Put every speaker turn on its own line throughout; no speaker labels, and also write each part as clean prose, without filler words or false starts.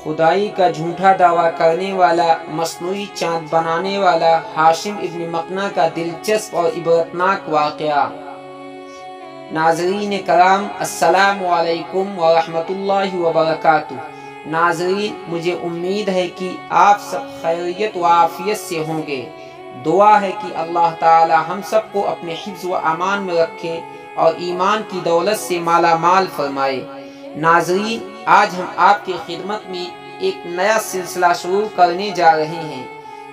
خدائی کا جھوٹا دعویٰ کرنے والا مصنوعی چاند بنانے والا ہاشم ابن مقنع کا دلچسپ اور عبرتناک واقعہ۔ ناظرین کرام، السلام علیکم ورحمۃ اللہ وبرکاتہ۔ ناظرین، مجھے امید ہے کہ آپ سب خیریت و عافیت سے ہوں گے۔ دعا ہے کہ اللہ تعالی ہم سب کو اپنے حفظ و امان میں رکھے اور ایمان کی دولت سے مالا مال فرمائے۔ ناظرین، آج ہم آپ کی خدمت میں ایک نیا سلسلہ شروع کرنے جا رہے ہیں۔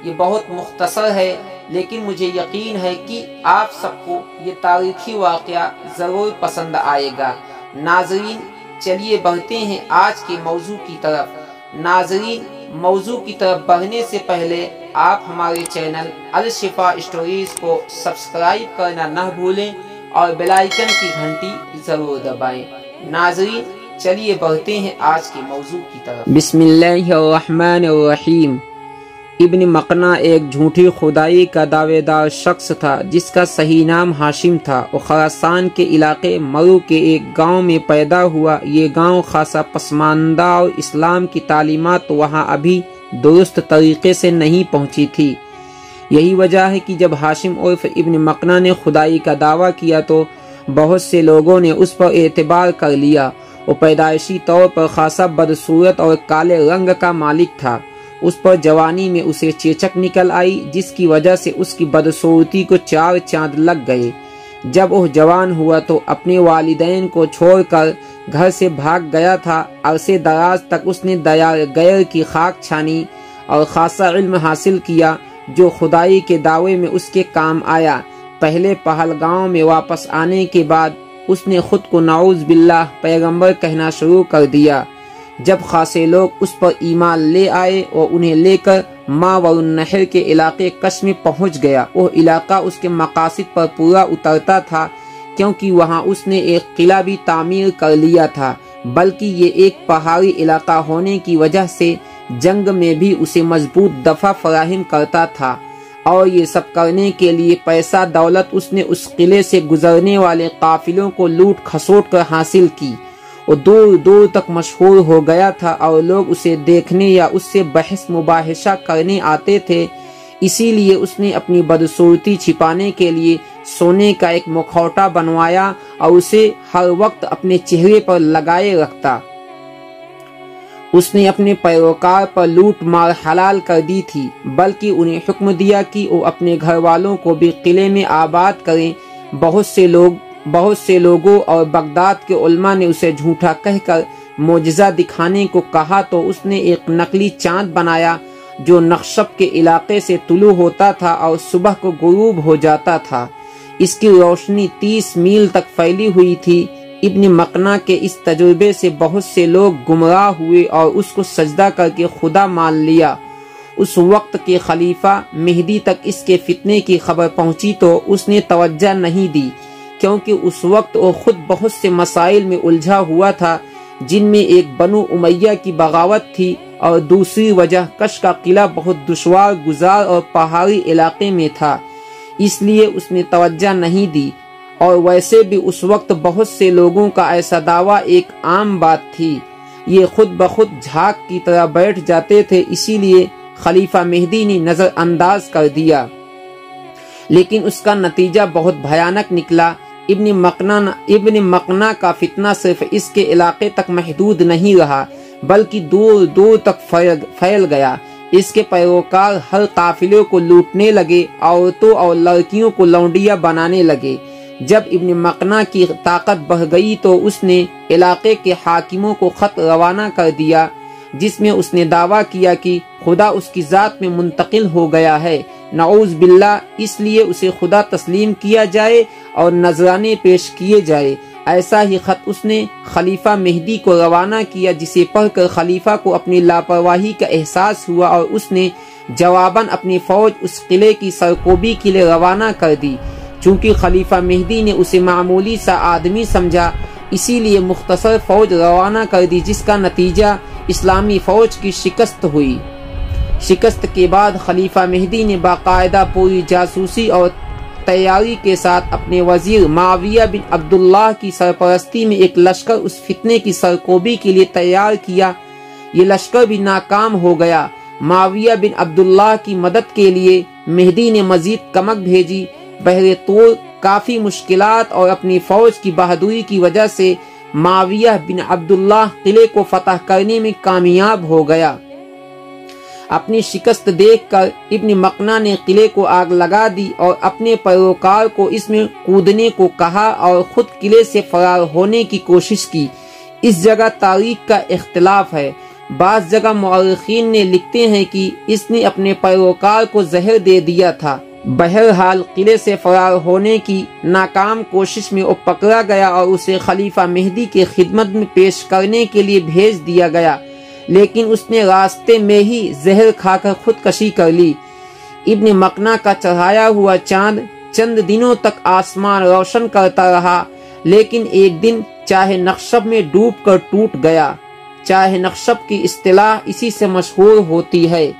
یہ بہت مختصر ہے، لیکن مجھے یقین ہے کہ آپ سب کو یہ تاریخی واقعہ ضرور پسند آئے گا۔ ناظرین، چلیے بڑھتے ہیں آج کے موضوع کی طرف۔ ناظرین، موضوع کی طرف بڑھنے سے پہلے آپ ہمارے چینل الشفا اسٹوریز کو سبسکرائب کرنا نہ بھولیں اور بیل آئیکن کی گھنٹی ضرور دبائیں۔ ناظرین، چلیے بڑھتے ہیں آج کے موضوع کی طرف۔ بسم اللہ الرحمن الرحیم۔ ابن مقنع ایک جھوٹی خدائی کا دعوے دار شخص تھا جس کا صحیح نام ہاشم تھا۔ وہ خراسان کے علاقے مرو کے ایک گاؤں میں پیدا ہوا۔ یہ گاؤں خاصا پسماندہ اور اسلام کی تعلیمات وہاں ابھی درست طریقے سے نہیں پہنچی تھی۔ یہی وجہ ہے کہ جب ہاشم عرف ابن مقنع نے خدائی کا دعویٰ کیا تو بہت سے لوگوں نے اس پر اعتبار کر لیا۔ وہ پیدائشی طور پر خاصا بدصورت اور کالے رنگ کا مالک تھا۔ اس پر جوانی میں اسے چیچک نکل آئی، جس کی وجہ سے اس کی بدصورتی کو چار چاند لگ گئے۔ جب وہ جوان ہوا تو اپنے والدین کو چھوڑ کر گھر سے بھاگ گیا تھا۔ عرصے دراز تک اس نے غیر کی خاک چھانی اور خاصا علم حاصل کیا جو خدائی کے دعوے میں اس کے کام آیا۔ پہلے پہلگاؤں میں واپس آنے کے بعد اس نے خود کو نعوذ باللہ پیغمبر کہنا شروع کر دیا۔ جب خاصے لوگ اس پر ایمان لے آئے اور انہیں لے کر ماور النہر کے علاقے کش میں پہنچ گیا۔ وہ علاقہ اس کے مقاصد پر پورا اترتا تھا، کیونکہ وہاں اس نے ایک قلعہ بھی تعمیر کر لیا تھا، بلکہ یہ ایک پہاڑی علاقہ ہونے کی وجہ سے جنگ میں بھی اسے مضبوط دفع فراہم کرتا تھا، اور یہ سب کرنے کے لیے پیسہ دولت اس نے اس قلعے سے گزرنے والے قافلوں کو لوٹ کھسوٹ کر حاصل کی۔ وہ دور دور تک مشہور ہو گیا تھا اور لوگ اسے دیکھنے یا اس سے بحث مباحثہ کرنے آتے تھے۔ اسی لیے اس نے اپنی بدصورتی چھپانے کے لیے سونے کا ایک مکھوٹا بنوایا اور اسے ہر وقت اپنے چہرے پر لگائے رکھتا۔ اس نے اپنے پیروکار پر لوٹ مار حلال کر دی تھی، بلکہ انہیں حکم دیا کہ وہ اپنے گھر والوں کو بھی قلعے میں آباد کریں۔ بہت سے لوگوں اور بغداد کے علماء نے اسے جھوٹا کہہ کر معجزہ دکھانے کو کہا تو اس نے ایک نقلی چاند بنایا جو نخشب کے علاقے سے طلوع ہوتا تھا اور صبح کو غروب ہو جاتا تھا۔ اس کی روشنی 30 میل تک پھیلی ہوئی تھی۔ ابن مقنع کے اس تجربے سے بہت سے لوگ گمراہ ہوئے اور اس کو سجدہ کر کے خدا مان لیا۔ اس وقت کے خلیفہ مہدی تک اس کے فتنے کی خبر پہنچی تو اس نے توجہ نہیں دی، کیونکہ اس وقت وہ خود بہت سے مسائل میں الجھا ہوا تھا، جن میں ایک بنو امیہ کی بغاوت تھی اور دوسری وجہ کش کا قلعہ بہت دشوار گزار اور پہاڑی علاقے میں تھا، اس لیے اس نے توجہ نہیں دی۔ اور ویسے بھی اس وقت بہت سے لوگوں کا ایسا دعویٰ ایک عام بات تھی، یہ خود بخود جھاگ کی طرح بیٹھ جاتے تھے، اسی لیے خلیفہ مہدی نے نظر انداز کر دیا، لیکن اس کا نتیجہ بہت بھیانک نکلا۔ ابن مقنع کا فتنہ صرف اس کے علاقے تک محدود نہیں رہا، بلکہ دور دور تک پھیل گیا۔ اس کے پیروکار ہر قافلے کو لوٹنے لگے، عورتوں اور لڑکیوں کو لونڈیاں بنانے لگے۔ جب ابن مقنع کی طاقت بڑھ گئی تو اس نے علاقے کے حاکموں کو خط روانہ کر دیا، جس میں اس نے دعویٰ کیا کہ خدا اس کی ذات میں منتقل ہو گیا ہے، نعوذ باللہ، اس لیے اسے خدا تسلیم کیا جائے اور نذرانے پیش کیے جائے۔ ایسا ہی خط اس نے خلیفہ مہدی کو روانہ کیا، جسے پڑھ کر خلیفہ کو اپنی لاپرواہی کا احساس ہوا اور اس نے جواباً اپنی فوج اس قلعے کی سرکوبی کے لیے روانہ کر دی۔ چونکہ خلیفہ مہدی نے اسے معمولی سا آدمی سمجھا، اسی لیے مختصر فوج روانہ کر دی، جس کا نتیجہ اسلامی فوج کی شکست ہوئی۔ شکست کے بعد خلیفہ مہدی نے باقاعدہ پوری جاسوسی اور تیاری کے ساتھ اپنے وزیر معاویہ بن عبداللہ کی سرپرستی میں ایک لشکر اس فتنے کی سرکوبی کے لیے تیار کیا۔ یہ لشکر بھی ناکام ہو گیا۔ معاویہ بن عبداللہ کی مدد کے لیے مہدی نے مزید کمک بھیجی۔ بحر طور کافی مشکلات اور اپنی فوج کی بہادری کی وجہ سے معاویہ بن عبداللہ قلعے کو فتح کرنے میں کامیاب ہو گیا۔ اپنی شکست دیکھ کر ابن مقنع نے قلعے کو آگ لگا دی اور اپنے پیروکار کو اس میں کودنے کو کہا اور خود قلعے سے فرار ہونے کی کوشش کی۔ اس جگہ تاریخ کا اختلاف ہے۔ بعض جگہ مورخین نے لکھتے ہیں کہ اس نے اپنے پیروکار کو زہر دے دیا تھا۔ بہرحال قلعے سے فرار ہونے کی ناکام کوشش میں وہ پکڑا گیا اور اسے خلیفہ مہدی کے خدمت میں پیش کرنے کے لیے بھیج دیا گیا، لیکن اس نے راستے میں ہی زہر کھا کر خودکشی کر لی۔ ابن مقنع کا چڑھایا ہوا چاند چند دنوں تک آسمان روشن کرتا رہا، لیکن ایک دن چاہ نخشب میں ڈوب کر ٹوٹ گیا۔ چاہ نخشب کی اصطلاح اسی سے مشہور ہوتی ہے۔